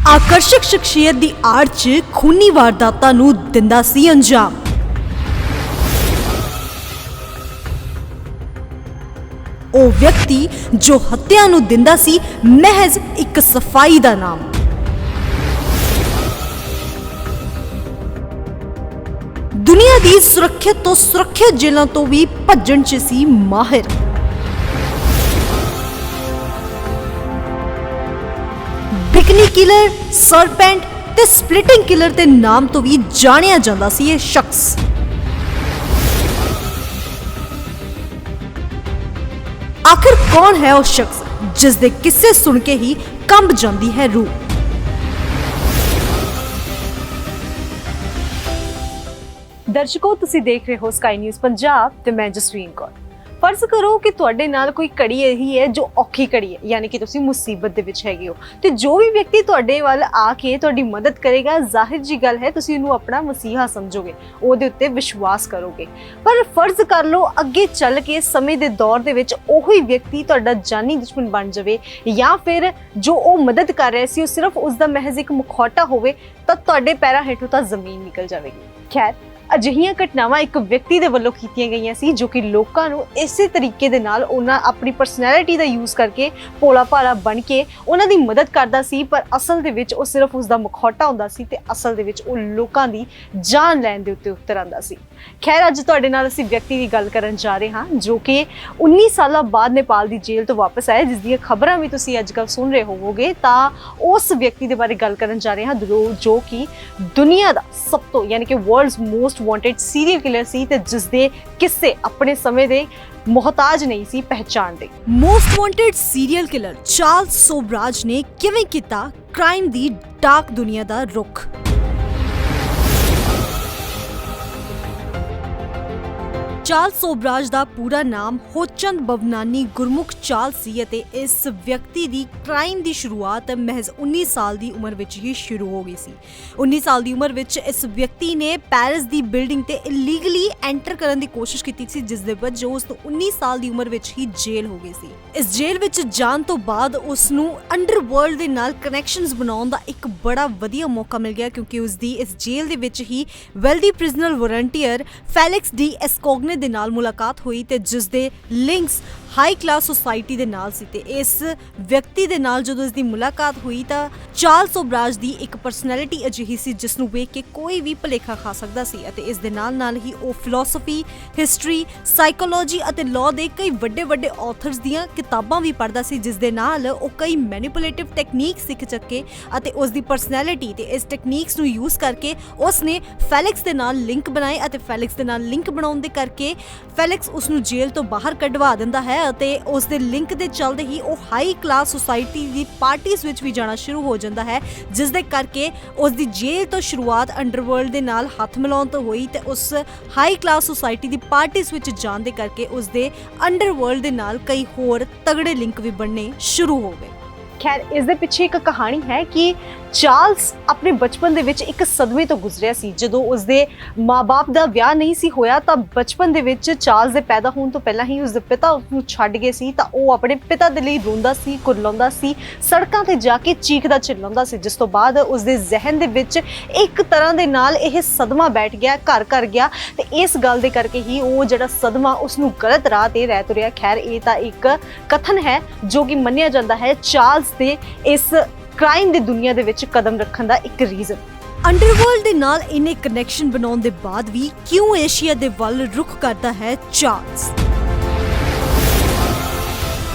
आकर्षक शख्सियत की आड़ च खूनी वारदातां नूं दिंदा सी अंजाम। ओ व्यक्ति जो हत्या नूं दिंदा सी महज एक सफाई दा नाम। दुनिया दी सुरक्षित जेलों तो भी भज्जण च सी माहिर। बिकनी किलर, सरपेंट ते स्प्लिटिंग किलर के नाम तो भी जानिया जांदा सी ये शख्स। आखिर कौन है वो शख्स जिस दे किस्से सुन के ही कंब जांदी है रूह। दर्शकों, तुसी देख रहे हो स्काई न्यूज़ पंजाब ते मैं जसवीन कौर। फर्ज करो कि तुहाडे नाल कोई घड़ी यही है जो औखी घड़ी है, यानी कि तुसी मुसीबत दे विच हैगे हो ते जो भी व्यक्ति तुहाडे वाल आके तुहाडी मदद करेगा, जाहिर जी गल है तुसी उहनूं अपना मसीहा समझोगे, ओहदे उत्ते विश्वास करोगे। पर फर्ज कर लो अगे चल के समय दे दौर दे विच ओही व्यक्ति तुहाडा जानी दुश्मन बन जावे, या फिर जो ओ मदद कर रहा सी सिर्फ उसका महज एक मुखौटा होवे तां तुहाडे पैरां हेठों तां जमीन निकल जाएगी। खैर, अजिहियां घटनावां एक व्यक्ति दे वल्लों कीतियां गईयां सी जो कि लोकां नूं इसे तरीके दे नाल उन्हां अपनी पर्सनैलिटी दा यूज़ करके भोला भाला बन के उन्हां दी मदद करदा सी, पर असल दे विच ओ सिर्फ उसदा मुखौटा हुंदा सी ते असल दे विच ओ लोकां दी जान लैण दे उत्ते उतर आंदा सी। खैर, अज तुहाडे नाल असीं व्यक्ति दी गल करन जा रहे हां जो कि 19 साल बाद नेपाल दी जेल तो वापस आया, जिस दी खबरां भी तुसीं अजकल सुन रहे होवोगे। तां उस व्यक्ति दे बारे गल करन जा रहे हां जो कि दुनिया दा सब तो यानी कि world's most wanted serial killer सी ते जिस दे किस्से अपने समय दे मोहताज नहीं सी पहचान दे। Most wanted serial killer Charles Sobhraj ने किवें कीता क्राइम दी डार्क दुनिया दा रुख। चार्ल्स सोबराज दा पूरा नाम होचंद भवनानी गुरमुख चार्ल्स सी अते इस व्यक्ति दी क्राइम दी शुरुआत महज 19 साल दी उम्र विच ही शुरू हो गई सी। 19 साल दी उम्र विच इस व्यक्ति ने पेरिस दी बिल्डिंग ते इलीगली एंटर करन दी कोशिश कीती सी, जिस दे वजह उस तो 19 साल दी उम्र विच ही जेल हो गई सी। इस जेल विच जान तो बाद उस नूं अंडरवर्ल्ड दे नाल कनैक्शनस बनाउण दा एक बड़ा वधिया मौका मिल गया, क्योंकि उस दी इस जेल दे विच ही wealthy prisoner volunteer Felix d'Escogne दे नाल मुलाकात हुई ते जिस दे लिंक्स हाई क्लास सोसाइटी दे नाल सी। ते इस व्यक्ति दे नाल जदों इसदी मुलाकात हुई तां चार्ल्स सोबराज दी एक पर्सनैलिटी अजिही सी जिस नूं वेख के कोई भी भुलेखा खा सकदा सी, अते इस दे नाल ही ओ फिलोसफी, हिस्टरी, साइकोलॉजी अते लॉ दे कई वड्डे ऑथर्स दीयां किताबां भी पढ़दा सी, जिस दे नाल ओ कई मैनिपुलेटिव टेक्नीक सीख सके अते उस दी पर्सनैलिटी ते इस टेक्नीक्स नूं यूज़ करके उसने फेलिक्स दे नाल लिंक बनाए अते फेलिक्स दे नाल लिंक बनाउण दे करके फेलिक्स उसनूं जेल तो बाहर कढवा दिंदा है अते उस दे लिंक दे चलदे ही ओ हाई क्लास सोसाइटी दी पार्टीज विच भी जाना शुरू हो जांदा है, जिस दे करके उस दी जेल तो शुरुआत अंडरवर्ल्ड दे नाल हथ मिलाउण तो होई ते उस हाई क्लास सोसाइटी दी पार्टीज विच जाण दे करके उस दे अंडरवर्ल्ड दे नाल कई होर तगड़े लिंक भी बनने शुरू हो गए। खैर, इस दे पिछे एक कहानी है कि चार्ल्स अपने बचपन दे विच एक सदमे तो गुजरिया सी। जदों उसदे माँ-बाप दा विआह नहीं सी होया तां बचपन दे विच चार्ल्स दे पैदा होण तो पहला ही उसदे पिता उसनूं छड्ड गए सी, तां ओह अपने पिता दे लई रोंदा सी, कुरलाउंदा सी, सड़कां ते जाके चीखदा चिल्लाउंदा सी, जिस तो बाद उसदे जहन दे विच एक तरह दे नाल यह सदमा बैठ गया, घर गया ते इस गल दे करके ही ओह जिहड़ा सदमा उसनूं गलत राह ते लै तुरिया। खैर, ये तां एक कथन है जो कि मन्निया जांदा है चार्ल्स दे इस क्राइम दी दुनिया दे विच कदम रखण दा एक रीजन। अंडरवर्ल्ड दे नाल इन्ने कनैक्शन बनाउण दे बाद भी क्यों एशिया दे वल रुख करदा है चार्ल्स।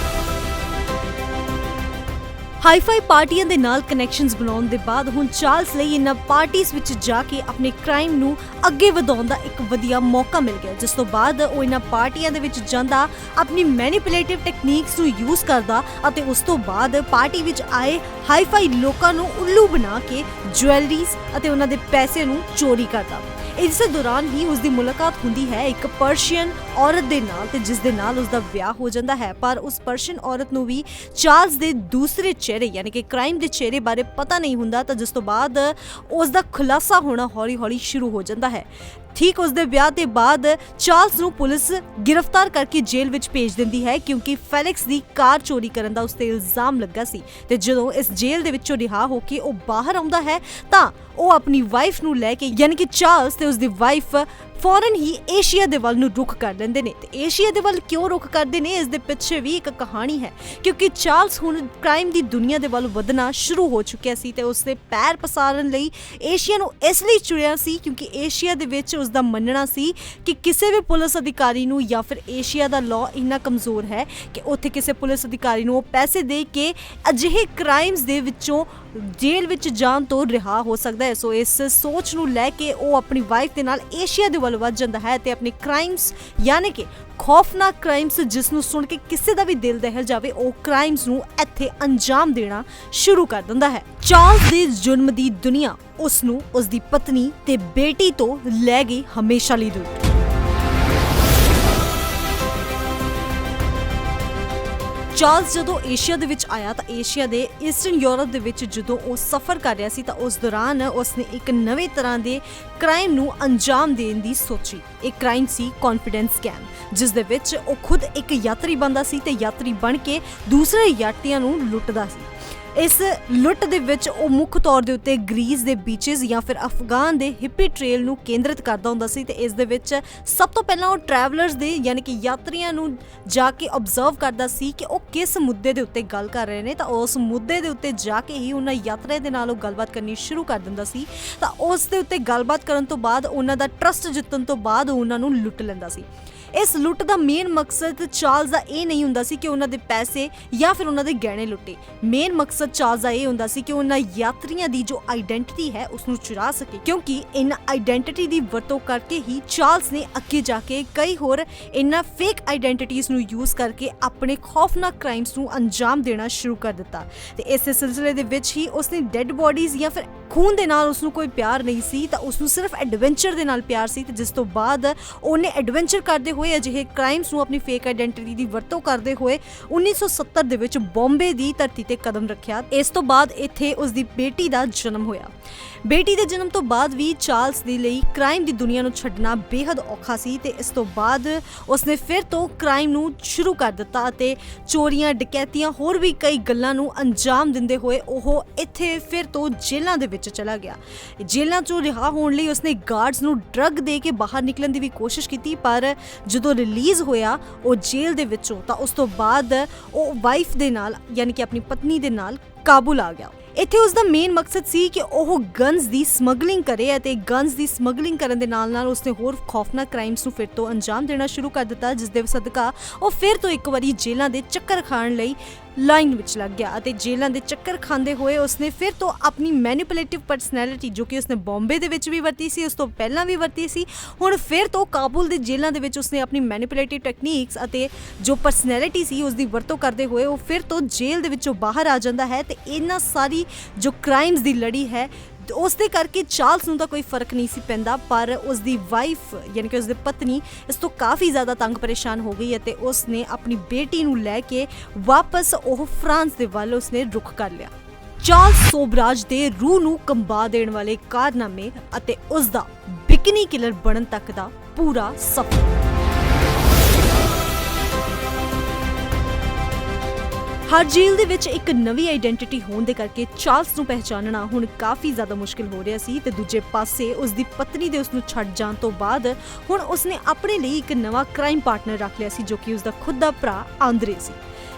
हाईफाई पार्टियां दे नाल कनैक्शनस बनाउण दे बाद हुण चार्ल्स लई इन्हां पार्टीज विच जाके अपने क्राइम नूं अगे वधाउण दा एक वधिया मौका मिल गया, जिस तो बाद ओह इन्हां पार्टियां दे विच जांदा, अपनी मैनिपुलेटिव टेक्नीक्स नूं यूज़ करदा अते उस तो बाद पार्टी विच आए हाईफाई लोकां नूं उल्लू बना के ज्वैलरीज अते उन्हां दे पैसे नूं चोरी करदा। ਇਸੇ ਦੌਰਾਨ ਹੀ ਉਸ ਦੀ ਮੁਲਾਕਾਤ ਹੁੰਦੀ ਹੈ ਇੱਕ ਪਰਸ਼ੀਅਨ ਔਰਤ ਦੇ ਨਾਲ ਤੇ ਜਿਸ ਦੇ ਨਾਲ ਉਸ ਦਾ ਵਿਆਹ ਹੋ ਜਾਂਦਾ ਹੈ। ਪਰ ਉਸ ਪਰਸ਼ੀਅਨ ਔਰਤ ਨੂੰ ਵੀ ਚਾਰਲਸ ਦੇ ਦੂਸਰੇ ਚਿਹਰੇ ਯਾਨੀ ਕਿ ਕ੍ਰਾਈਮ ਦੇ ਚਿਹਰੇ ਬਾਰੇ ਪਤਾ ਨਹੀਂ ਹੁੰਦਾ ਤਾਂ ਜਿਸ ਤੋਂ ਬਾਅਦ ਉਸ ਦਾ ਖੁਲਾਸਾ ਹੋਣਾ ਹੌਲੀ-ਹੌਲੀ ਸ਼ੁਰੂ ਹੋ ਜਾਂਦਾ ਹੈ। ਠੀਕ ਉਸ ਦੇ ਵਿਆਹ ਦੇ ਬਾਅਦ ਚਾਰਲਸ ਨੂੰ ਪੁਲਿਸ ਗ੍ਰਿਫਤਾਰ ਕਰਕੇ ਜੇਲ੍ਹ ਵਿੱਚ ਭੇਜ ਦਿੰਦੀ ਹੈ ਕਿਉਂਕਿ ਫੈਲਿਕਸ ਦੀ ਕਾਰ ਚੋਰੀ ਕਰਨ ਦਾ ਉਸ ਤੇ ਇਲਜ਼ਾਮ ਲੱਗਾ ਸੀ ਤੇ ਜਦੋਂ ਇਸ ਜੇਲ੍ਹ ਦੇ ਵਿੱਚੋਂ ਰਿਹਾ ਹੋ ਕੇ ਉਹ ਬਾਹਰ ਆਉਂਦਾ ਹੈ ਤਾਂ ਉਹ ਆਪਣੀ ਵਾਈਫ ਨੂੰ ਲੈ ਕੇ ਯਾਨੀ ਕਿ ਚਾਰਲਸ ਤੇ ਉਸ ਦੀ ਵਾਈਫ ਫੌਰਨ ਹੀ ਏਸ਼ੀਆ ਦੇ ਵੱਲ ਨੂੰ ਰੁਖ ਕਰ ਲੈਂਦੇ ਨੇ। ਤੇ ਏਸ਼ੀਆ ਦੇ ਵੱਲ ਕਿਉਂ ਰੁਖ ਕਰਦੇ ਨੇ ਇਸ ਦੇ ਪਿੱਛੇ ਵੀ ਇੱਕ ਕਹਾਣੀ ਹੈ ਕਿਉਂਕਿ ਚਾਰਲਸ ਹੁਣ ਕ੍ਰਾਈਮ ਦੀ ਦੁਨੀਆ ਦੇ ਵੱਲ ਵਧਣਾ ਸ਼ੁਰੂ ਹੋ ਚੁੱਕਿਆ ਸੀ ਤੇ ਉਸ ਦੇ ਪੈਰ ਪਸਾਰਨ ਲਈ ਏਸ਼ੀਆ ਨੂੰ ਇਸ ਲਈ ਚੁਣਿਆ ਸੀ ਕਿਉਂਕਿ ਏਸ਼ੀਆ ਦੇ ਵਿੱਚ ਉਸ ਦਾ ਮੰਨਣਾ ਸੀ ਕਿ ਕਿਸੇ ਵੀ ਪੁਲਿਸ ਅਧਿਕਾਰੀ ਨੂੰ ਜਾਂ ਫਿਰ ਏਸ਼ੀਆ ਦਾ ਲਾਅ ਇੰਨਾ ਕਮਜ਼ੋਰ ਹੈ ਕਿ ਉੱਥੇ ਕਿਸੇ ਪੁਲਿਸ ਅਧਿਕਾਰੀ ਨੂੰ ਉਹ ਪੈਸੇ ਦੇ ਕੇ ਅਜਿਹੇ ਕ੍ਰਾਈਮਸ ਦੇ ਵਿੱਚੋਂ ਜੇਲ੍ਹ ਵਿੱਚ ਜਾਣ ਤੋਂ ਰਿਹਾ ਹੋ ਸਕਦਾ ਹੈ। ਸੋ ਇਸ ਸੋਚ ਨੂੰ ਲੈ ਕੇ ਉਹ ਆਪਣੀ ਵਾਈਫ ਦੇ ਨਾਲ ਏਸ਼ੀਆ ਦੇ ਵੱਲ ਵੱਧ ਜਾਂਦਾ ਹੈ ਤੇ ਆਪਣੇ ਕ੍ਰਾਈਮਸ ਯਾਨੀ ਕਿ ਖੌਫਨਾਕ ਕ੍ਰਾਈਮਸ ਜਿਸ ਨੂੰ ਸੁਣ ਕੇ ਕਿਸੇ ਦਾ ਵੀ ਦਿਲ ਦਹਿਲ ਜਾਵੇ ਉਹ ਕ੍ਰਾਈਮਸ ਨੂੰ ਇੱਥੇ ਅੰਜਾਮ ਦੇਣਾ ਸ਼ੁਰੂ ਕਰ ਦਿੰਦਾ ਹੈ। ਚਾਰਲਸ ਦੇ ਜੁਰਮ ਦੀ ਦੁਨੀਆ ਉਸ ਨੂੰ ਉਸ ਦੀ ਪਤਨੀ ਤੇ ਬੇਟੀ ਤੋਂ ਲੈ ਗਈ ਹਮੇਸ਼ਾ ਲਈ ਦੂਰ। ਚਾਰਲਸ ਜਦੋਂ ਏਸ਼ੀਆ ਦੇ ਵਿੱਚ ਆਇਆ ਤਾਂ ਏਸ਼ੀਆ ਦੇ ਈਸਟਰਨ ਯੂਰਪ ਦੇ ਵਿੱਚ ਜਦੋਂ ਉਹ ਸਫ਼ਰ ਕਰ ਰਿਹਾ ਸੀ ਤਾਂ ਉਸ ਦੌਰਾਨ ਉਸਨੇ ਇੱਕ ਨਵੇਂ ਤਰ੍ਹਾਂ ਦੇ ਕ੍ਰਾਈਮ ਨੂੰ ਅੰਜਾਮ ਦੇਣ ਦੀ ਸੋਚੀ। ਇਹ ਕ੍ਰਾਈਮ ਸੀ ਕੌਨਫੀਡੈਂਸ ਸਕੈਮ ਜਿਸ ਦੇ ਵਿੱਚ ਉਹ ਖੁਦ ਇੱਕ ਯਾਤਰੀ ਬਣਦਾ ਸੀ ਤੇ ਯਾਤਰੀ ਬਣ ਕੇ ਦੂਸਰੇ ਯਾਤਰੀਆਂ ਨੂੰ ਲੁੱਟਦਾ ਸੀ। ਇਸ ਲੁੱਟ ਦੇ ਵਿੱਚ ਉਹ ਮੁੱਖ ਤੌਰ ਦੇ ਉੱਤੇ ਗ੍ਰੀਸ ਦੇ ਬੀਚਸ ਜਾਂ ਫਿਰ ਅਫਗਾਨ ਦੇ ਹਿੱਪੀ ਟ੍ਰੇਲ ਨੂੰ ਕੇਂਦਰਿਤ ਕਰਦਾ ਹੁੰਦਾ ਸੀ ਤੇ ਇਸ ਦੇ ਵਿੱਚ ਸਭ ਤੋਂ ਪਹਿਲਾਂ ਉਹ ਟਰੈਵਲਰਸ ਦੇ ਯਾਨੀ ਕਿ ਯਾਤਰੀਆਂ ਨੂੰ ਜਾ ਕੇ ਆਬਜ਼ਰਵ ਕਰਦਾ ਸੀ ਕਿ ਉਹ ਕਿਸ ਮੁੱਦੇ ਦੇ ਉੱਤੇ ਗੱਲ ਕਰ ਰਹੇ ਨੇ ਤਾਂ ਉਸ ਮੁੱਦੇ ਦੇ ਉੱਤੇ ਜਾ ਕੇ ਹੀ ਉਹਨਾਂ ਯਾਤਰੀਆਂ ਦੇ ਨਾਲ ਉਹ ਗੱਲਬਾਤ ਕਰਨੀ ਸ਼ੁਰੂ ਕਰ ਦਿੰਦਾ ਸੀ ਤਾਂ ਉਸ ਦੇ ਉੱਤੇ ਗੱਲਬਾਤ ਕਰਨ ਤੋਂ ਬਾਅਦ ਉਹਨਾਂ ਦਾ ਟਰਸਟ ਜਿੱਤਣ ਤੋਂ ਬਾਅਦ ਉਹਨਾਂ ਨੂੰ ਲੁੱਟ ਲੈਂਦਾ ਸੀ। ਇਸ ਲੁੱਟ ਦਾ ਮੇਨ ਮਕਸਦ ਚਾਰਲਸ ਦਾ ਇਹ ਨਹੀਂ ਹੁੰਦਾ ਸੀ ਕਿ ਉਹਨਾਂ ਦੇ ਪੈਸੇ ਜਾਂ ਫਿਰ ਉਹਨਾਂ ਦੇ ਗਹਿਣੇ ਲੁੱਟੇ। ਮੇਨ ਮਕਸਦ ਚਾਰਲਸ ਦਾ ਇਹ ਹੁੰਦਾ ਸੀ ਕਿ ਉਹਨਾਂ ਯਾਤਰੀਆਂ ਦੀ ਜੋ ਆਈਡੈਂਟੀਟੀ ਹੈ ਉਸ ਨੂੰ ਚੁਰਾ ਸਕੇ ਕਿਉਂਕਿ ਇਹਨਾਂ ਆਈਡੈਂਟੀਟੀ ਦੀ ਵਰਤੋਂ ਕਰਕੇ ਹੀ ਚਾਰਲਸ ਨੇ ਅੱਗੇ ਜਾ ਕੇ ਕਈ ਹੋਰ ਇਹਨਾਂ ਫੇਕ ਆਈਡੈਂਟੀਟੀਜ਼ ਨੂੰ ਯੂਜ਼ ਕਰਕੇ ਆਪਣੇ ਖੌਫਨਾਕ ਕ੍ਰਾਈਮਸ ਨੂੰ ਅੰਜਾਮ ਦੇਣਾ ਸ਼ੁਰੂ ਕਰ ਦਿੱਤਾ। ਤੇ ਇਸੇ ਸਿਲਸਿਲੇ ਦੇ ਵਿੱਚ ਹੀ ਉਸਨੇ ਡੈੱਡ ਬੋਡੀਜ਼ ਜਾਂ ਫਿਰ ਖੂਨ ਦੇ ਨਾਲ ਉਸਨੂੰ ਕੋਈ ਪਿਆਰ ਨਹੀਂ ਸੀ ਤਾਂ ਉਸਨੂੰ ਸਿਰਫ ਐਡਵੈਂਚਰ ਦੇ ਨਾਲ ਪਿਆਰ ਸੀ ਤੇ ਜਿਸ ਤੋਂ ਬਾਅਦ ਉਹਨੇ ਐਡਵੈਂਚਰ ਕਰਦੇ ਹੋਏ ਅਜਿਹੇ ਕ੍ਰਾਈਮਸ ਨੂੰ ਆਪਣੀ ਫੇਕ ਆਈਡੈਂਟੀਟੀ ਦੀ ਵਰਤੋਂ ਕਰਦੇ ਹੋਏ 1970 ਦੇ ਵਿੱਚ ਬੰਬੇ ਦੀ ਧਰਤੀ ਤੇ ਕਦਮ ਰੱਖਿਆ। ਇਸ ਤੋਂ ਬਾਅਦ ਇੱਥੇ ਉਸ ਦੀ ਬੇਟੀ ਦਾ ਜਨਮ ਹੋਇਆ। ਬੇਟੀ ਦੇ ਜਨਮ ਤੋਂ ਬਾਅਦ ਵੀ ਚਾਰਲਸ ਦੇ ਲਈ ਕ੍ਰਾਈਮ ਦੀ ਦੁਨੀਆ ਨੂੰ ਛੱਡਣਾ ਬੇहद ਔਖਾ ਸੀ ਤੇ ਇਸ ਤੋਂ ਬਾਅਦ ਉਸਨੇ ਫਿਰ ਤੋਂ ਕ੍ਰਾਈਮ ਨੂੰ ਸ਼ੁਰੂ ਕਰ ਦਿੱਤਾ ਅਤੇ ਚੋਰੀਆਂ ਡਕੈਤੀਆਂ ਹੋਰ ਵੀ ਕਈ ਗੱਲਾਂ ਨੂੰ ਅੰਜਾਮ ਦਿੰਦੇ ਹੋਏ ਉਹ ਇੱਥੇ ਫਿਰ ਤੋਂ ਜੇਲ੍ਹਾਂ ਦੇ ਵਿੱਚ ਚਲਾ ਗਿਆ। ਜੇਲ੍ਹਾਂ ਚੋਂ ਰਿਹਾ ਹੋਣ ਲਈ ਉਸਨੇ ਗਾਰਡਸ ਨੂੰ ਡਰੱਗ ਦੇ ਕੇ ਬਾਹਰ ਨਿਕਲਣ ਦੀ ਵੀ ਕੋਸ਼ਿਸ਼ ਕੀਤੀ ਪਰ ਜਦੋਂ ਰਿਲੀਜ਼ ਹੋਇਆ ਉਹ ਜੇਲ੍ਹ ਦੇ ਵਿੱਚੋਂ ਤਾਂ ਉਸ ਤੋਂ ਬਾਅਦ ਉਹ ਵਾਈਫ ਦੇ ਨਾਲ ਯਾਨੀ ਕਿ ਆਪਣੀ ਪਤਨੀ ਦੇ ਨਾਲ ਕਾਬੁਲ ਆ ਗਿਆ। ਇੱਥੇ ਉਸ ਦਾ ਮੇਨ ਮਕਸਦ ਸੀ ਕਿ ਉਹ ਗਨਸ ਦੀ ਸਮਗਲਿੰਗ ਕਰੇ ਅਤੇ ਗਨਸ ਦੀ ਸਮਗਲਿੰਗ ਕਰਨ ਦੇ ਨਾਲ-ਨਾਲ ਉਸਨੇ ਹੋਰ ਖੌਫਨਾਕ ਕ੍ਰਾਈਮਸ ਨੂੰ ਫਿਰ ਤੋਂ ਅੰਜਾਮ ਦੇਣਾ ਸ਼ੁਰੂ ਕਰ ਦਿੱਤਾ ਜਿਸ ਦੇ ਸਦਕਾ ਉਹ ਫਿਰ ਤੋਂ ਇੱਕ ਵਾਰੀ ਜੇਲ੍ਹਾਂ ਦੇ ਚੱਕਰ ਖਾਣ ਲਈ ਲਾਈਨ ਵਿੱਚ ਲੱਗ ਗਿਆ ਅਤੇ ਜੇਲ੍ਹਾਂ ਦੇ ਚੱਕਰ ਖਾਂਦੇ ਹੋਏ ਉਸਨੇ ਫਿਰ ਤੋਂ ਆਪਣੀ ਮੈਨੀਪੂਲੇਟਿਵ ਪਰਸਨੈਲਿਟੀ ਜੋ ਕਿ ਉਸਨੇ ਬੰਬੇ ਦੇ ਵਿੱਚ ਵੀ ਵਰਤੀ ਸੀ ਉਸ ਤੋਂ ਪਹਿਲਾਂ ਵੀ ਵਰਤੀ ਸੀ ਹੁਣ ਫਿਰ ਤੋਂ ਕਾਬੁਲ ਦੇ ਜੇਲ੍ਹਾਂ ਦੇ ਵਿੱਚ ਉਸਨੇ ਆਪਣੀ ਮੈਨੀਪੂਲੇਟਿਵ ਟੈਕਨੀਕਸ ਅਤੇ ਜੋ ਪਰਸਨੈਲਿਟੀ ਸੀ ਉਸ ਦੀ ਵਰਤੋਂ ਕਰਦੇ ਹੋਏ ਉਹ ਫਿਰ ਤੋਂ ਜੇਲ੍ਹ ਦੇ ਵਿੱਚੋਂ ਬਾਹਰ ਆ ਜਾਂਦਾ ਹੈ ਤੇ ਇਹਨਾਂ ਸਾਰੀ ਜੋ ਕ੍ਰਾਈਮਸ ਦੀ ਲੜੀ ਹੈ ਉਸ ਦੇ ਕਰਕੇ ਚਾਰਲਸ ਨੂੰ ਤਾਂ ਕੋਈ ਫਰਕ ਨਹੀਂ ਸੀ ਪੈਂਦਾ ਪਰ ਉਸ ਦੀ ਵਾਈਫ ਯਾਨੀ ਕਿ ਉਸ ਦੀ ਪਤਨੀ ਇਸ ਤੋਂ ਕਾਫੀ ਜ਼ਿਆਦਾ ਤੰਗ ਪਰੇਸ਼ਾਨ ਹੋ ਗਈ ਅਤੇ ਉਸ ਨੇ ਆਪਣੀ ਬੇਟੀ ਨੂੰ ਲੈ ਕੇ ਵਾਪਸ ਉਹ ਫਰਾਂਸ ਦੇ ਵੱਲ ਉਸਨੇ ਰੁਖ ਕਰ ਲਿਆ। ਚਾਰਲਸ ਸੋਬਰਾਜ ਦੇ ਰੂਹ ਨੂੰ ਕੰਬਾ ਦੇਣ ਵਾਲੇ ਕਾਰਨਾਮੇ ਅਤੇ ਉਸ ਦਾ ਬਿਕਨੀ ਕਿਲਰ ਬਣਨ ਤੱਕ ਦਾ ਪੂਰਾ ਸਫ਼ਰ। ਹਰ ਜੇਲ੍ਹ ਦੇ ਵਿੱਚ ਇੱਕ ਨਵੀਂ ਆਈਡੈਂਟੀਟੀ ਹੋਣ ਦੇ ਕਰਕੇ ਚਾਰਲਸ ਨੂੰ ਪਹਿਚਾਨਣਾ ਹੁਣ ਕਾਫੀ ਜ਼ਿਆਦਾ ਮੁਸ਼ਕਿਲ ਹੋ ਰਿਹਾ ਸੀ ਤੇ ਦੂਜੇ ਪਾਸੇ ਉਸ ਦੀ ਪਤਨੀ ਦੇ ਉਸ ਨੂੰ ਛੱਡ ਜਾਣ ਤੋਂ ਬਾਅਦ ਹੁਣ ਉਸਨੇ ਆਪਣੇ ਲਈ ਇੱਕ ਨਵਾਂ ਕ੍ਰਾਈਮ ਪਾਰਟਨਰ ਰੱਖ ਲਿਆ ਸੀ ਜੋ ਕਿ ਉਸ ਦਾ ਖੁਦ ਦਾ ਭਰਾ ਆਂਦਰੇ ਸੀ।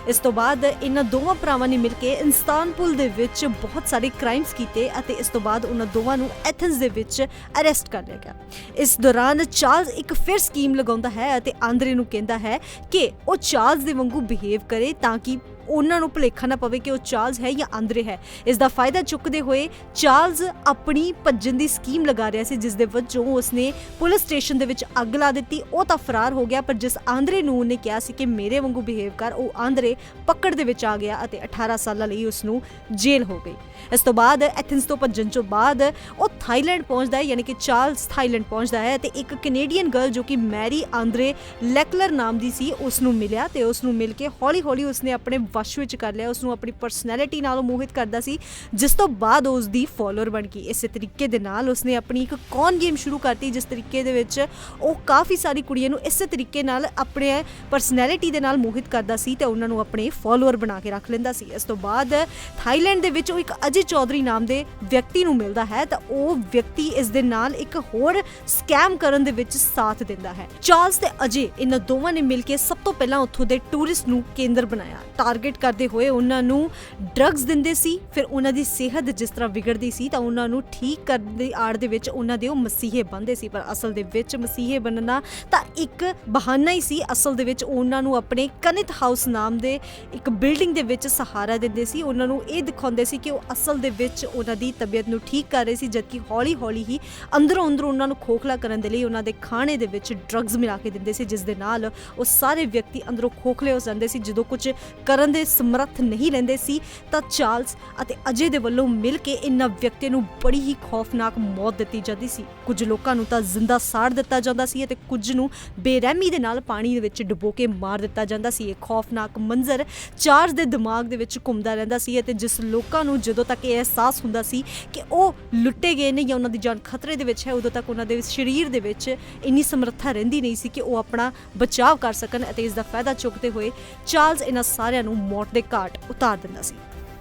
ਇਸ ਤੋਂ ਬਾਅਦ ਇਹਨਾਂ ਦੋਵਾਂ ਭਰਾਵਾਂ ਨੇ ਮਿਲ ਕੇ ਇਸਤਾਨਬੁਲ ਦੇ ਵਿੱਚ ਬਹੁਤ ਸਾਰੇ ਕ੍ਰਾਈਮਸ ਕੀਤੇ ਅਤੇ ਇਸ ਤੋਂ ਬਾਅਦ ਉਹਨਾਂ ਦੋਵਾਂ ਨੂੰ ਐਥਨਸ ਦੇ ਵਿੱਚ ਅਰੈਸਟ ਕਰ ਲਿਆ ਗਿਆ। ਇਸ ਦੌਰਾਨ ਚਾਰਲਸ ਇੱਕ ਫਿਰ ਸਕੀਮ ਲਗਾਉਂਦਾ ਹੈ ਅਤੇ ਆਂਦਰੇ ਨੂੰ ਕਹਿੰਦਾ ਹੈ ਕਿ ਉਹ ਚਾਰਲਸ ਦੇ ਵਾਂਗੂ ਬਿਹੇਵ ਕਰੇ ਤਾਂ ਕਿ ਉਹਨਾਂ ਨੂੰ ਭੁਲੇਖਾ ਨਾ ਪਵੇ ਕਿ ਉਹ ਚਾਰਲਸ ਹੈ ਜਾਂ ਆਂਦਰੇ ਹੈ। ਇਸ ਦਾ ਫਾਇਦਾ ਚੁੱਕਦੇ ਹੋਏ ਚਾਰਲਸ ਆਪਣੀ ਭੱਜਣ ਦੀ ਸਕੀਮ ਲਗਾ ਰਿਹਾ ਸੀ, ਜਿਸ ਦੇ ਵਜੋਂ ਉਸਨੇ ਪੁਲਿਸ ਸਟੇਸ਼ਨ ਦੇ ਵਿੱਚ ਅੱਗ ਲਾ ਦਿੱਤੀ। ਉਹ ਤਾਂ ਫਰਾਰ ਹੋ ਗਿਆ, ਪਰ ਜਿਸ ਆਂਦਰੇ ਨੂੰ ਉਹਨੇ ਕਿਹਾ ਸੀ ਕਿ ਮੇਰੇ ਵਾਂਗੂ ਬਿਹੇਵ ਕਰ, ਉਹ ਆਂਦਰੇ ਪਕੜ ਦੇ ਵਿੱਚ ਆ ਗਿਆ ਅਤੇ 18 ਸਾਲਾਂ ਲਈ ਉਸ ਨੂੰ ਜੇਲ੍ਹ ਹੋ ਗਈ। ਇਸ ਤੋਂ ਬਾਅਦ ਐਥਨਸ ਤੋਂ ਭੱਜਣ ਤੋਂ ਬਾਅਦ ਉਹ ਥਾਈਲੈਂਡ ਪਹੁੰਚਦਾ ਹੈ, ਯਾਨੀ ਕਿ ਚਾਰਲਸ ਥਾਈਲੈਂਡ ਪਹੁੰਚਦਾ ਹੈ ਤੇ ਇੱਕ ਕੈਨੇਡੀਅਨ ਗਰਲ ਜੋ ਕਿ ਮੈਰੀ ਆਂਦਰੇ ਲੈਕਲਰ ਨਾਮ ਦੀ ਸੀ ਉਸ ਨੂੰ ਮਿਲਿਆ ਤੇ ਉਸ ਨੂੰ ਮਿਲ ਕੇ ਹੌਲੀ-ਹੌਲੀ ਉਸਨੇ ਆਪਣੇ ਵਸ਼ ਵਿੱਚ ਕਰ ਲਿਆ। ਉਸ ਨੂੰ ਆਪਣੀ ਪਰਸਨੈਲਿਟੀ ਨਾਲ ਮੋਹਿਤ ਕਰਦਾ ਸੀ, ਜਿਸ ਤੋਂ ਬਾਅਦ ਉਸ ਦੀ ਫਾਲੋਅਰ ਬਣ ਗਈ। ਇਸੇ ਤਰੀਕੇ ਦੇ ਨਾਲ ਉਸਨੇ ਆਪਣੀ ਇੱਕ ਕੌਨ ਗੇਮ ਸ਼ੁਰੂ ਕਰਤੀ, ਜਿਸ ਤਰੀਕੇ ਦੇ ਵਿੱਚ ਉਹ ਕਾਫੀ ਸਾਰੀ ਕੁੜੀਆਂ ਨੂੰ ਇਸੇ ਤਰੀਕੇ ਨਾਲ ਆਪਣੇ ਪਰਸਨੈਲਿਟੀ ਦੇ ਨਾਲ ਮੋਹਿਤ ਕਰਦਾ ਸੀ ਤੇ ਉਹਨਾਂ ਨੂੰ ਆਪਣੇ ਫਾਲੋਅਰ ਬਣਾ ਕੇ ਰੱਖ ਲੈਂਦਾ ਸੀ। ਇਸ ਤੋਂ ਬਾਅਦ ਥਾਈਲੈਂਡ ਦੇ ਵਿੱਚ ਉਹ ਇੱਕ ਅਜੇ ਚੌਧਰੀ ਨਾਮ ਦੇ ਵਿਅਕਤੀ ਨੂੰ ਮਿਲਦਾ ਹੈ ਤਾਂ ਉਹ ਵਿਅਕਤੀ ਇਸ ਦੇ ਨਾਲ ਇੱਕ ਹੋਰ ਸਕੈਮ ਕਰਨ ਦੇ ਵਿੱਚ ਸਾਥ ਦਿੰਦਾ ਹੈ। ਚਾਰਲਸ ਤੇ ਅਜੇ ਇਹਨਾਂ ਦੋਵਾਂ ਨੇ ਮਿਲ ਕੇ ਸਭ ਤੋਂ ਪਹਿਲਾਂ ਉੱਥੋਂ ਦੇ ਟੂਰਿਸਟ ਨੂੰ ਕੇਂਦਰ ਬਣਾਇਆ। ਟਾਰਗੇਟ ਕਰਦੇ ਹੋਏ ਉਹਨਾਂ ਨੂੰ ਡਰੱਗਸ ਦਿੰਦੇ ਸੀ, ਫਿਰ ਉਹਨਾਂ ਦੀ ਸਿਹਤ ਜਿਸ ਤਰ੍ਹਾਂ ਵਿਗੜਦੀ ਸੀ ਤਾਂ ਉਹਨਾਂ ਨੂੰ ਠੀਕ ਕਰਨ ਦੀ ਆੜ ਦੇ ਵਿੱਚ ਉਹਨਾਂ ਦੇ ਉਹ ਮਸੀਹੇ ਬਣਦੇ ਸੀ, ਪਰ ਅਸਲ ਦੇ ਵਿੱਚ ਮਸੀਹੇ ਬਣਨਾ ਤਾਂ ਇੱਕ ਬਹਾਨਾ ਹੀ ਸੀ। ਅਸਲ ਦੇ ਵਿੱਚ ਉਹਨਾਂ ਨੂੰ ਆਪਣੇ ਕਨਿਤ ਹਾਊਸ ਨਾਮ ਦੇ ਇੱਕ ਬਿਲਡਿੰਗ ਦੇ ਵਿੱਚ ਸਹਾਰਾ ਦਿੰਦੇ ਸੀ। ਉਹਨਾਂ ਨੂੰ ਇਹ ਦਿਖਾਉਂਦੇ ਸੀ ਕਿ ਉਹ ਅਸਲ ਦੇ ਵਿੱਚ ਉਹਨਾਂ ਦੀ ਤਬੀਅਤ ਨੂੰ ਠੀਕ ਕਰ ਰਹੇ ਸੀ, ਜਦਕਿ ਹੌਲੀ-ਹੌਲੀ ਹੀ ਅੰਦਰੋਂ ਉਹਨਾਂ ਨੂੰ ਖੋਖਲਾ ਕਰਨ ਦੇ ਲਈ ਉਹਨਾਂ ਦੇ ਖਾਣੇ ਦੇ ਵਿੱਚ ਡਰੱਗਸ ਮਿਲਾ ਕੇ ਦਿੰਦੇ ਸੀ, ਜਿਸ ਦੇ ਨਾਲ ਉਹ ਸਾਰੇ ਵਿਅਕਤੀ ਅੰਦਰੋਂ ਖੋਖਲੇ ਹੋ ਜਾਂਦੇ ਸੀ। ਜਦੋਂ ਕੁਝ ਕਰਨ ਦੇ ਸਮਰੱਥ ਨਹੀਂ ਰਹਿੰਦੇ ਸੀ ਤਾਂ ਚਾਰਲਸ ਅਤੇ ਅਜੇ ਦੇ ਵੱਲੋਂ ਮਿਲ ਕੇ ਇਹਨਾਂ ਵਿਅਕਤੀਆਂ ਨੂੰ ਬੜੀ ਹੀ ਖੌਫਨਾਕ ਮੌਤ ਦਿੱਤੀ ਜਾਂਦੀ ਸੀ। ਕੁਝ ਲੋਕਾਂ ਨੂੰ ਤਾਂ ਜ਼ਿੰਦਾ ਸਾੜ ਦਿੱਤਾ ਜਾਂਦਾ ਸੀ ਅਤੇ ਕੁਝ ਨੂੰ ਬੇਰਹਿਮੀ ਦੇ ਨਾਲ ਪਾਣੀ ਦੇ ਵਿੱਚ ਡੁਬੋ ਕੇ ਮਾਰ ਦਿੱਤਾ ਜਾਂਦਾ ਸੀ। ਇਹ ਖੌਫਨਾਕ ਮੰਜ਼ਰ ਚਾਰਲਸ ਦੇ ਦਿਮਾਗ ਦੇ ਵਿੱਚ ਘੁੰਮਦਾ ਰਹਿੰਦਾ ਸੀ ਅਤੇ ਜਿਸ ਲੋਕਾਂ ਨੂੰ ਜਦੋਂ ਤੱਕ ਇਹ ਅਹਿਸਾਸ ਹੁੰਦਾ ਸੀ ਕਿ ਉਹ ਲੁੱਟੇ ਗਏ ਨੇ ਜਾਂ ਉਹਨਾਂ ਦੀ ਜਾਨ ਖਤਰੇ ਦੇ ਵਿੱਚ ਹੈ, ਉਦੋਂ ਤੱਕ ਉਹਨਾਂ ਦੇ ਸਰੀਰ ਦੇ ਵਿੱਚ ਇੰਨੀ ਸਮਰੱਥਾ ਰਹਿੰਦੀ ਨਹੀਂ ਸੀ ਕਿ ਉਹ ਆਪਣਾ ਬਚਾਅ ਕਰ ਸਕਣ ਅਤੇ ਇਸ ਦਾ ਫਾਇਦਾ ਚੁੱਕਦੇ ਹੋਏ ਚਾਰਲਸ ਇਹਨਾਂ ਸਾਰਿਆਂ ਨੂੰ ਮੌਤ ਦੇ ਘਾਟ ਉਤਾਰ ਦਿੰਦਾ ਸੀ।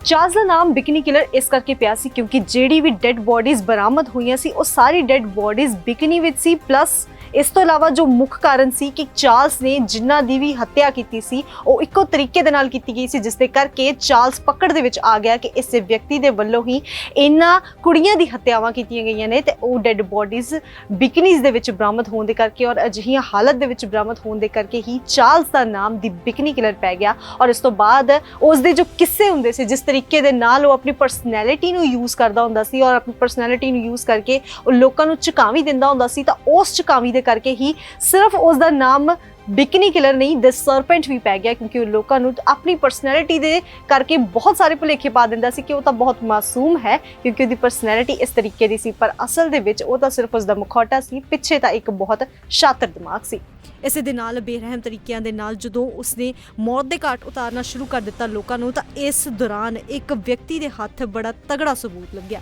ਚਾਰਲਸ ਦਾ ਨਾਮ ਬਿਕਨੀ ਕਿਲਰ ਇਸ ਕਰਕੇ ਪਿਆ ਸੀ ਕਿਉਂਕਿ ਜਿਹੜੀ ਵੀ ਡੈਡ ਬੋਡੀਜ਼ ਬਰਾਮਦ ਹੋਈਆਂ ਸੀ ਉਹ ਸਾਰੀ ਡੈਡ ਬੋਡੀਜ਼ ਬਿਕਨੀ ਵਿੱਚ ਸੀ। ਪਲੱਸ ਇਸ ਤੋਂ ਇਲਾਵਾ ਜੋ ਮੁੱਖ ਕਾਰਨ ਸੀ ਕਿ ਚਾਰਲਸ ਨੇ ਜਿਨ੍ਹਾਂ ਦੀ ਵੀ ਹੱਤਿਆ ਕੀਤੀ ਸੀ ਉਹ ਇੱਕੋ ਤਰੀਕੇ ਦੇ ਨਾਲ ਕੀਤੀ ਗਈ ਸੀ, ਜਿਸ ਦੇ ਕਰਕੇ ਚਾਰਲਸ ਪਕੜ ਦੇ ਵਿੱਚ ਆ ਗਿਆ ਕਿ ਇਸੇ ਵਿਅਕਤੀ ਦੇ ਵੱਲੋਂ ਹੀ ਇਹਨਾਂ ਕੁੜੀਆਂ ਦੀ ਹੱਤਿਆਵਾਂ ਕੀਤੀਆਂ ਗਈਆਂ ਨੇ ਤੇ ਉਹ ਡੈਡ ਬੋਡੀਜ਼ ਬਿਕਨੀਜ਼ ਦੇ ਵਿੱਚ ਬਰਾਮਦ ਹੋਣ ਦੇ ਕਰਕੇ ਔਰ ਅਜਿਹੀਆਂ ਹਾਲਤ ਦੇ ਵਿੱਚ ਬਰਾਮਦ ਹੋਣ ਦੇ ਕਰਕੇ ਹੀ ਚਾਰਲਸ ਦਾ ਨਾਮ ਦੀ ਬਿਕਨੀ ਕਿਲਰ ਪੈ ਗਿਆ। ਔਰ ਇਸ ਤੋਂ ਬਾਅਦ ਉਸ ਦੇ ਜੋ ਕਿੱਸੇ ਹੁੰਦੇ ਸੀ, ਜਿਸ ਤਰੀਕੇ ਦੇ ਨਾਲ ਉਹ ਆਪਣੀ ਪਰਸਨੈਲਿਟੀ ਨੂੰ ਯੂਜ਼ ਕਰਦਾ ਹੁੰਦਾ ਸੀ ਔਰ ਆਪਣੀ ਪਰਸਨੈਲਿਟੀ ਨੂੰ ਯੂਜ਼ ਕਰਕੇ ਉਹ ਲੋਕਾਂ ਨੂੰ ਝੁਕਾਵੀ ਦਿੰਦਾ ਹੁੰਦਾ ਸੀ, ਤਾਂ ਉਸ ਝੁਕਾਵੀ ਦੇ ਕਰਕੇ ਹੀ ਸਿਰਫ ਉਸ ਦਾ ਨਾਮ ਬਿਕਨੀ ਕਿਲਰ ਨਹੀਂ ਦ ਸਰਪੈਂਟ ਵੀ ਪੈ ਗਿਆ, ਕਿਉਂਕਿ ਉਹ ਲੋਕਾਂ ਨੂੰ ਆਪਣੀ ਪਰਸਨੈਲਿਟੀ ਦੇ ਕਰਕੇ ਬਹੁਤ ਸਾਰੇ ਭੁਲੇਖੇ ਪਾ ਦਿੰਦਾ ਸੀ ਕਿ ਉਹ ਤਾਂ ਬਹੁਤ ਮਾਸੂਮ ਹੈ ਕਿਉਂਕਿ ਉਹਦੀ ਪਰਸਨੈਲਿਟੀ ਇਸ ਤਰੀਕੇ ਦੀ ਸੀ, ਪਰ ਅਸਲ ਦੇ ਵਿੱਚ ਉਹ ਤਾਂ ਸਿਰਫ ਉਸ ਦਾ ਮੁਖੌਟਾ ਸੀ, ਪਿੱਛੇ ਤਾਂ ਇੱਕ ਬਹੁਤ ਸ਼ਾਤਰ ਦਿਮਾਗ ਸੀ। ਇਸੇ ਦੇ ਨਾਲ ਬੇਰਹਿਮ ਤਰੀਕਿਆਂ ਦੇ ਨਾਲ ਜਦੋਂ ਉਸਨੇ ਮੌਤ ਦੇ ਘਾਟ ਉਤਾਰਨਾ ਸ਼ੁਰੂ ਕਰ ਦਿੱਤਾ ਲੋਕਾਂ ਨੂੰ, ਤਾਂ ਇਸ ਦੌਰਾਨ ਇੱਕ ਵਿਅਕਤੀ ਦੇ ਹੱਥ ਬੜਾ ਤਗੜਾ ਸਬੂਤ ਲੱਗਿਆ।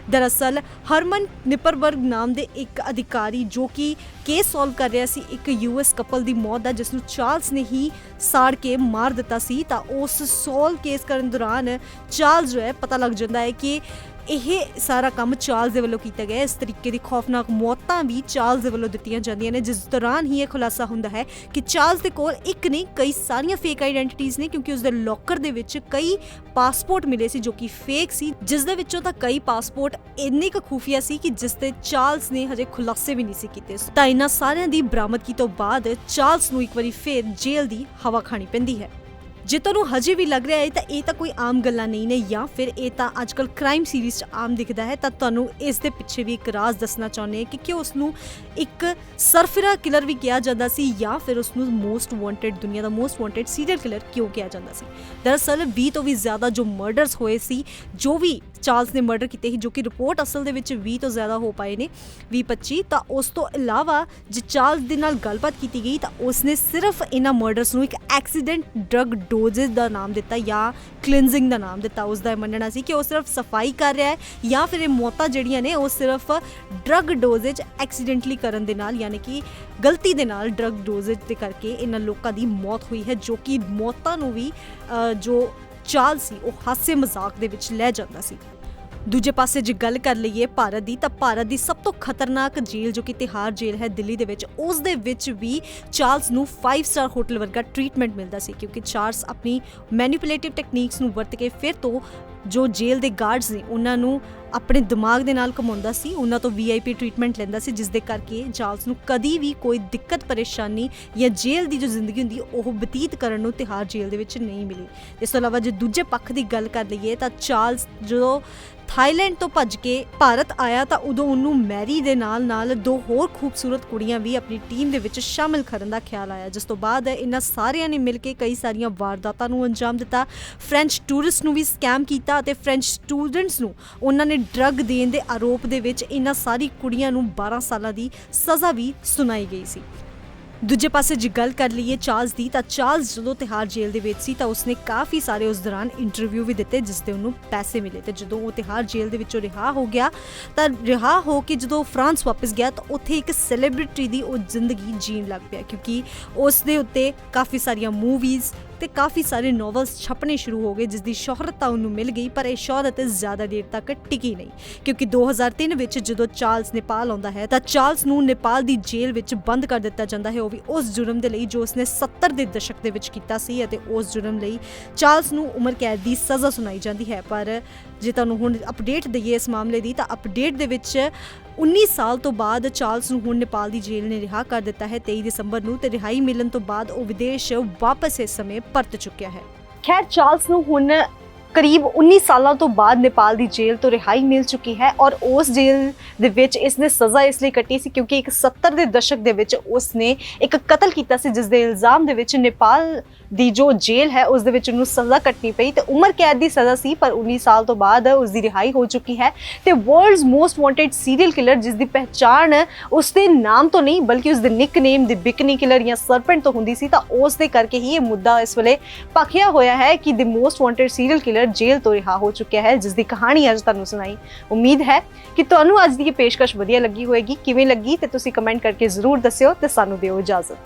ਦਰਅਸਲ ਹਰਮਨ ਨਿਪਰਬਰਗ ਨਾਮ ਦੇ ਇੱਕ ਅਧਿਕਾਰੀ ਜੋ ਕਿ ਕੇਸ ਸੋਲਵ ਕਰ ਰਿਹਾ ਸੀ ਇੱਕ US ਕਪਲ ਦੀ ਮੌਤ ਦਾ, ਜਿਸ ਨੂੰ ਚਾਰਲਸ ਨੇ ਹੀ ਸਾੜ ਕੇ ਮਾਰ ਦਿੱਤਾ ਸੀ, ਤਾਂ ਉਸ ਸੋਲਵ ਕੇਸ ਕਰਨ ਦੌਰਾਨ ਚਾਰਲਸ ਜੋ ਹੈ ਪਤਾ ਲੱਗ ਜਾਂਦਾ ਹੈ ਕਿ ਇਹ ਸਾਰਾ ਕੰਮ ਚਾਰਲਸ ਦੇ ਵੱਲੋਂ ਕੀਤਾ ਗਿਆ। ਇਸ ਤਰੀਕੇ ਦੀ ਖੌਫਨਾਕ ਮੌਤਾਂ ਵੀ ਚਾਰਲਸ ਦੇ ਵੱਲੋਂ ਦਿੱਤੀਆਂ ਜਾਂਦੀਆਂ ਨੇ, ਜਿਸ ਦੌਰਾਨ ਹੀ ਇਹ ਖੁਲਾਸਾ ਹੁੰਦਾ ਹੈ ਕਿ ਚਾਰਲਸ ਦੇ ਕੋਲ ਇੱਕ ਨਹੀਂ ਕਈ ਸਾਰੀਆਂ ਫੇਕ ਆਈਡੈਂਟੀਟੀਜ਼ ਨੇ, ਕਿਉਂਕਿ ਉਸਦੇ ਲੋਕਰ ਦੇ ਵਿੱਚ ਕਈ ਪਾਸਪੋਰਟ ਮਿਲੇ ਸੀ ਜੋ ਕਿ ਫੇਕ ਸੀ, ਜਿਸ ਦੇ ਵਿੱਚੋਂ ਤਾਂ ਕਈ ਪਾਸਪੋਰਟ ਇੰਨੇ ਕੁ ਖੂਫੀਆ ਸੀ ਕਿ ਜਿਸ ਤੇ ਚਾਰਲਸ ਨੇ ਹਜੇ ਖੁਲਾਸੇ ਵੀ ਨਹੀਂ ਸੀ ਕੀਤੇ। ਤਾਂ ਇਹਨਾਂ ਸਾਰਿਆਂ ਦੀ ਬਰਾਮਦਗੀ ਤੋਂ ਬਾਅਦ ਚਾਰਲਸ ਨੂੰ ਇੱਕ ਵਾਰੀ ਫੇਰ ਜੇਲ੍ਹ ਦੀ ਹਵਾ ਖਾਣੀ ਪੈਂਦੀ ਹੈ। ਜੇ ਤੁਹਾਨੂੰ ਹਜੇ ਵੀ ਲੱਗ ਰਿਹਾ ਹੈ ਤਾਂ ਇਹ ਤਾਂ ਕੋਈ ਆਮ ਗੱਲਾਂ ਨਹੀਂ ਨੇ ਜਾਂ ਫਿਰ ਇਹ ਤਾਂ ਅੱਜਕੱਲ ਕ੍ਰਾਈਮ ਸੀਰੀਜ਼ 'ਚ ਆਮ ਦਿਖਦਾ ਹੈ, ਤਾਂ ਤੁਹਾਨੂੰ ਇਸ ਦੇ ਪਿੱਛੇ ਵੀ ਇੱਕ ਰਾਜ਼ ਦੱਸਣਾ ਚਾਹੁੰਦੇ ਹਾਂ ਕਿ ਕਿਉਂ ਉਸ ਨੂੰ ਇੱਕ ਸਰਫਿਰਾ ਕਿਲਰ ਵੀ ਕਿਹਾ ਜਾਂਦਾ ਸੀ ਜਾਂ ਫਿਰ ਉਸ ਨੂੰ ਮੋਸਟ ਵਾਂਟਡ ਦੁਨੀਆ ਦਾ ਮੋਸਟ ਵਾਂਟਡ ਸੀਰੀਅਲ ਕਿਲਰ ਕਿਉਂ ਕਿਹਾ ਜਾਂਦਾ ਸੀ। ਦਰਅਸਲ 20 ਤੋਂ ਵੀ ਜ਼ਿਆਦਾ ਜੋ ਮਰਡਰਸ ਹੋਏ ਸੀ, ਜੋ ਵੀ ਚਾਰਲਸ ਨੇ ਮਰਡਰ ਕੀਤੇ ਸੀ, ਜੋ ਕਿ ਰਿਪੋਰਟ ਅਸਲ ਦੇ ਵਿੱਚ 20 ਤੋਂ ਜ਼ਿਆਦਾ ਹੋ ਪਾਏ ਨੇ, 20-25। ਤਾਂ ਉਸ ਤੋਂ ਇਲਾਵਾ ਜੇ ਚਾਰਲਸ ਦੇ ਨਾਲ ਗੱਲਬਾਤ ਕੀਤੀ ਗਈ ਤਾਂ ਉਸਨੇ ਸਿਰਫ ਇਹਨਾਂ ਮਰਡਰਸ ਨੂੰ ਇੱਕ ਐਕਸੀਡੈਂਟ ਡਰਗ ਡੋਜ਼ੇਸ ਦਾ ਨਾਮ ਦਿੱਤਾ ਜਾਂ ਕਲੀਨਜ਼ਿੰਗ ਦਾ ਨਾਮ ਦਿੱਤਾ। ਉਸ ਦਾ ਮੰਨਣਾ ਸੀ ਕਿ ਉਹ ਸਿਰਫ ਸਫਾਈ ਕਰ ਰਿਹਾ ਹੈ ਜਾਂ ਫਿਰ ਇਹ ਮੌਤਾਂ ਜਿਹੜੀਆਂ ਨੇ ਉਹ ਸਿਰਫ ਡਰਗ ਡੋਜ਼ੇਜ ਐਕਸੀਡੈਂਟਲੀ ਕਰਨ ਦੇ ਨਾਲ, ਯਾਨੀ ਕਿ ਗਲਤੀ ਦੇ ਨਾਲ ਡਰਗ ਡੋਜ਼ੇਜ ਦੇ ਕਰਕੇ ਇਹਨਾਂ ਲੋਕਾਂ ਦੀ ਮੌਤ ਹੋਈ ਹੈ, ਜੋ ਕਿ ਮੌਤਾਂ ਨੂੰ ਵੀ ਜੋ ਚਾਰਲਸ ਸੀ ਉਹ ਹਾਸੇ ਮਜ਼ਾਕ ਦੇ ਵਿੱਚ ਲੈ ਜਾਂਦਾ ਸੀ। ਦੂਜੇ ਪਾਸੇ ਜੇ ਗੱਲ ਕਰ ਲਈਏ ਭਾਰਤ ਦੀ, ਤਾਂ ਭਾਰਤ ਦੀ ਸਭ ਤੋਂ ਖਤਰਨਾਕ ਜੇਲ੍ਹ ਜੋ ਕਿ ਤਿਹਾੜ ਜੇਲ੍ਹ ਹੈ ਦਿੱਲੀ ਦੇ ਵਿੱਚ, ਉਸ ਦੇ ਵਿੱਚ ਵੀ ਚਾਰਲਸ ਨੂੰ 5 ਸਟਾਰ ਹੋਟਲ ਵਰਗਾ ਟ੍ਰੀਟਮੈਂਟ ਮਿਲਦਾ ਸੀ, ਕਿਉਂਕਿ ਚਾਰਲਸ ਆਪਣੀ ਮੈਨੀਪੂਲੇਟਿਵ ਟੈਕਨੀਕਸ ਨੂੰ ਵਰਤ ਕੇ ਫਿਰ ਤੋਂ ਜੋ ਜੇਲ੍ਹ ਦੇ ਗਾਰਡਸ ਨੇ ਉਹਨਾਂ ਨੂੰ ਆਪਣੇ ਦਿਮਾਗ ਦੇ ਨਾਲ ਘੁਮਾਉਂਦਾ ਸੀ, ਉਹਨਾਂ ਤੋਂ VIP ਟ੍ਰੀਟਮੈਂਟ ਲੈਂਦਾ ਸੀ, ਜਿਸ ਦੇ ਕਰਕੇ ਚਾਰਲਸ ਨੂੰ ਕਦੀ ਵੀ ਕੋਈ ਦਿੱਕਤ ਪਰੇਸ਼ਾਨੀ ਜਾਂ ਜੇਲ੍ਹ ਦੀ ਜੋ ਜ਼ਿੰਦਗੀ ਹੁੰਦੀ ਉਹ ਬਤੀਤ ਕਰਨ ਨੂੰ ਤਿਹਾੜ ਜੇਲ੍ਹ ਦੇ ਵਿੱਚ ਨਹੀਂ ਮਿਲੀ। ਇਸ ਤੋਂ ਇਲਾਵਾ ਜੇ ਦੂਜੇ ਪੱਖ ਦੀ ਗੱਲ ਕਰ ਲਈਏ ਤਾਂ ਚਾਰਲਸ ਜਦੋਂ ਥਾਈਲੈਂਡ ਤੋਂ ਭੱਜ ਕੇ ਭਾਰਤ ਆਇਆ ਤਾਂ ਉਦੋਂ ਉਹਨੂੰ ਮੈਰੀ ਦੇ ਨਾਲ 2 ਹੋਰ ਖੂਬਸੂਰਤ ਕੁੜੀਆਂ ਵੀ ਆਪਣੀ ਟੀਮ ਦੇ ਵਿੱਚ ਸ਼ਾਮਿਲ ਕਰਨ ਦਾ ਖਿਆਲ ਆਇਆ, ਜਿਸ ਤੋਂ ਬਾਅਦ ਇਹਨਾਂ ਸਾਰਿਆਂ ਨੇ ਮਿਲ ਕੇ ਕਈ ਸਾਰੀਆਂ ਵਾਰਦਾਤਾਂ ਨੂੰ ਅੰਜਾਮ ਦਿੱਤਾ। ਫ੍ਰੈਂਚ ਟੂਰਿਸਟ ਨੂੰ ਵੀ ਸਕੈਮ ਕੀਤਾ ਅਤੇ ਫ੍ਰੈਂਚ ਸਟੂਡੈਂਟਸ ਨੂੰ ਉਹਨਾਂ ਨੇ ਡਰੱਗ ਦੇਣ ਦੇ ਆਰੋਪ ਦੇ ਵਿੱਚ ਇਹਨਾਂ ਸਾਰੀ ਕੁੜੀਆਂ ਨੂੰ 12 ਸਾਲਾਂ ਦੀ ਸਜ਼ਾ ਵੀ ਸੁਣਾਈ ਗਈ ਸੀ। ਦੂਜੇ ਪਾਸੇ ਜੇ ਗੱਲ ਕਰ ਲਈਏ ਚਾਰਲਸ ਦੀ, ਤਾਂ ਚਾਰਲਸ ਜਦੋਂ ਤਿਹਾੜ ਜੇਲ੍ਹ ਦੇ ਵਿੱਚ ਸੀ ਤਾਂ ਉਸਨੇ ਕਾਫੀ ਸਾਰੇ ਉਸ ਦੌਰਾਨ ਇੰਟਰਵਿਊ ਵੀ ਦਿੱਤੇ, ਜਿਸ ਦੇ ਉਹਨੂੰ ਪੈਸੇ ਮਿਲੇ। ਤੇ ਜਦੋਂ ਉਹ ਤਿਹਾੜ ਜੇਲ੍ਹ ਦੇ ਵਿੱਚੋਂ ਰਿਹਾ ਹੋ ਗਿਆ ਤਾਂ ਰਿਹਾ ਹੋ ਕੇ ਜਦੋਂ ਫਰਾਂਸ ਵਾਪਸ ਗਿਆ ਤਾਂ ਉੱਥੇ ਇੱਕ ਸੈਲੀਬ੍ਰਿਟੀ ਦੀ ਉਹ ਜ਼ਿੰਦਗੀ ਜੀਣ ਲੱਗ ਪਿਆ, ਕਿਉਂਕਿ ਉਸ ਦੇ ਉੱਤੇ ਕਾਫੀ ਸਾਰੀਆਂ ਮੂਵੀਜ਼ ਤੇ ਕਾਫੀ ਸਾਰੇ ਨੋਵਲਸ ਛਪਣੇ ਸ਼ੁਰੂ ਹੋ ਗਏ, ਜਿਸ ਦੀ ਸ਼ੋਹਰਤ ਤਾਂ ਉਹਨੂੰ ਮਿਲ ਗਈ, ਪਰ ਇਹ ਸ਼ੋਹਰਤ ਜ਼ਿਆਦਾ ਦੇਰ ਤੱਕ ਟਿਕੀ ਨਹੀਂ, ਕਿਉਂਕਿ 2003 ਵਿੱਚ ਜਦੋਂ ਚਾਰਲਸ ਨੇਪਾਲ ਆਉਂਦਾ ਹੈ ਤਾਂ ਚਾਰਲਸ ਨੂੰ ਨੇਪਾਲ ਦੀ ਜੇਲ੍ਹ ਵਿੱਚ ਬੰਦ ਕਰ ਦਿੱਤਾ ਜਾਂਦਾ ਹੈ, ਉਹ ਵੀ ਉਸ ਜੁਰਮ ਦੇ ਲਈ ਜੋ ਉਸਨੇ 70 ਦੇ ਦਸ਼ਕ ਦੇ ਵਿੱਚ ਕੀਤਾ ਸੀ, ਅਤੇ ਉਸ ਜੁਰਮ ਲਈ ਚਾਰਲਸ ਨੂੰ ਉਮਰ ਕੈਦ ਦੀ ਸਜ਼ਾ ਸੁਣਾਈ ਜਾਂਦੀ ਹੈ। ਪਰ ਜੇ ਤੁਹਾਨੂੰ ਹੁਣ ਅਪਡੇਟ ਦਈਏ ਇਸ ਮਾਮਲੇ ਦੀ, ਤਾਂ ਅਪਡੇਟ ਦੇ ਵਿੱਚ 19 ਸਾਲ ਤੋਂ ਬਾਅਦ ਚਾਰਲਸ ਨੂੰ ਹੁਣ ਨੇਪਾਲ ਦੀ ਜੇਲ੍ਹ ਨੇ ਰਿਹਾ ਕਰ ਦਿੱਤਾ ਹੈ 23 ਦਸੰਬਰ ਨੂੰ, ਤੇ ਰਿਹਾਈ ਮਿਲਣ ਤੋਂ ਬਾਅਦ ਉਹ ਵਿਦੇਸ਼ ਵਾਪਸ ਇਸ ਸਮੇਂ ਪਰਤ ਚੁੱਕਿਆ ਹੈ। ਖੈਰ ਚਾਰਲਸ ਨੂੰ ਹੁਣ ਕਰੀਬ 19 ਸਾਲਾਂ ਤੋਂ ਬਾਅਦ ਨੇਪਾਲ ਦੀ ਜੇਲ੍ਹ ਤੋਂ ਰਿਹਾਈ ਮਿਲ ਚੁੱਕੀ ਹੈ, ਔਰ ਉਸ ਜੇਲ੍ਹ ਦੇ ਵਿੱਚ ਇਸਨੇ ਸਜ਼ਾ ਇਸ ਲਈ ਕੱਟੀ ਸੀ ਕਿਉਂਕਿ ਇੱਕ 70 ਦੇ ਦਸ਼ਕ ਦੇ ਵਿੱਚ ਉਸਨੇ ਇੱਕ ਕਤਲ ਕੀਤਾ ਸੀ, ਜਿਸ ਦੇ ਇਲਜ਼ਾਮ ਦੇ ਵਿੱਚ ਨੇਪਾਲ ਦੀ ਜੋ ਜੇਲ੍ਹ ਹੈ ਉਸ ਦੇ ਵਿੱਚ ਉਹਨੂੰ ਸਜ਼ਾ ਕੱਟਣੀ ਪਈ ਤੇ ਉਮਰ ਕੈਦ ਦੀ ਸਜ਼ਾ ਸੀ, ਪਰ 19 ਸਾਲ ਤੋਂ ਬਾਅਦ ਉਸ ਦੀ ਰਿਹਾਈ ਹੋ ਚੁੱਕੀ ਹੈ। ਤੇ world's most wanted serial killer, ਜਿਸ ਦੀ ਪਹਿਚਾਣ ਉਸ ਦੇ ਨਾਮ ਤੋਂ ਨਹੀਂ ਬਲਕਿ ਉਸ ਦੇ ਨਿਕਨੇਮ ਦੀ ਬਿਕਨੀ ਕਿਲਰ ਜਾਂ ਸਰਪੈਂਟ ਤੋਂ ਹੁੰਦੀ ਸੀ, ਤਾਂ ਉਸ ਦੇ ਕਰਕੇ ਹੀ ਇਹ ਮੁੱਦਾ ਇਸ ਵੇਲੇ ਭਖਿਆ ਹੋਇਆ ਹੈ ਕਿ ਦੀ ਮੋਸਟ ਵਾਂਟਡ ਸੀਰੀਅਲ ਕਿਲਰ ਜੇਲ੍ਹ ਤੋਂ ਰਿਹਾ ਹੋ ਚੁੱਕਿਆ ਹੈ, ਜਿਸ ਦੀ ਕਹਾਣੀ ਅੱਜ ਤੁਹਾਨੂੰ ਸੁਣਾਈ। ਉਮੀਦ ਹੈ ਕਿ ਤੁਹਾਨੂੰ ਅੱਜ ਦੀ ਇਹ ਪੇਸ਼ਕਸ਼ ਵਧੀਆ ਲੱਗੀ ਹੋਵੇਗੀ। ਕਿਵੇਂ ਲੱਗੀ ਤੇ ਤੁਸੀਂ ਕਮੈਂਟ ਕਰਕੇ ਜ਼ਰੂਰ ਦੱਸਿਓ ਤੇ ਸਾਨੂੰ ਦਿਓ ਇਜਾਜ਼ਤ।